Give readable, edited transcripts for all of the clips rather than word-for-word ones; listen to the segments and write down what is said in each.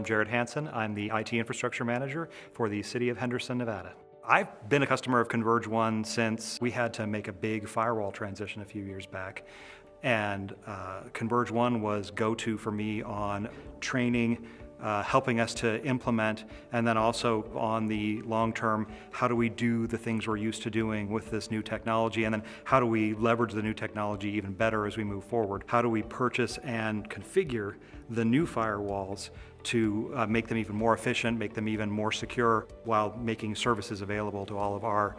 Jared Hansen. I'm the IT Infrastructure Manager for the City of Henderson, Nevada. I've been a customer of Converge One since we had to make a big firewall transition a few years back. And Converge One was go-to for me on training, helping us to implement, and then also on the long term, how do we do the things we're used to doing with this new technology, and then how do we leverage the new technology even better as we move forward? How do we purchase and configure the new firewalls to make them even more efficient, make them even more secure, while making services available to all of our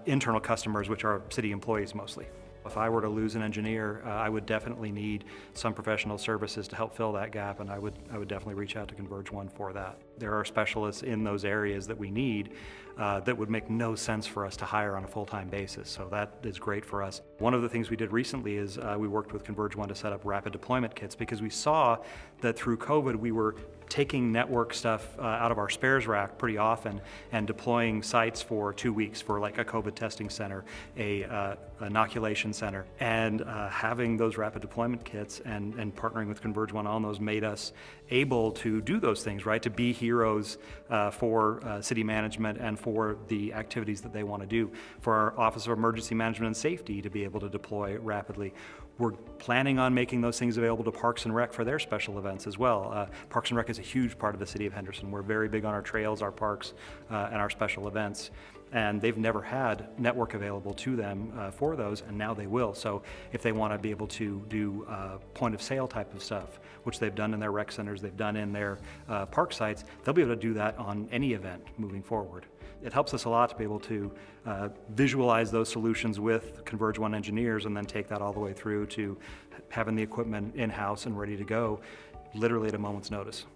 internal customers, which are city employees mostly. If I were to lose an engineer, I would definitely need some professional services to help fill that gap, and I would definitely reach out to Converge One for that. There are specialists in those areas that we need that would make no sense for us to hire on a full-time basis, so that is great for us. One of the things we did recently is we worked with Converge One to set up rapid deployment kits, because we saw that through COVID we were taking network stuff out of our spares rack pretty often and deploying sites for 2 weeks for like a COVID testing center, a inoculation center, and having those rapid deployment kits and partnering with Converge One on those made us able to do those things, right? To be heroes for city management and for the activities that they want to do. For our Office of Emergency Management and Safety to be able to deploy rapidly. We're planning on making those things available to Parks and Rec for their special events as well. Parks and Rec is a huge part of the City of Henderson. We're very big on our trails, our parks, and our special events. And they've never had network available to them for those, and now they will. So if they want to be able to do point of sale type of stuff, which they've done in their rec centers, they've done in their park sites, they'll be able to do that on any event moving forward. It helps us a lot to be able to visualize those solutions with Converge One engineers and then take that all the way through to having the equipment in-house and ready to go, literally at a moment's notice.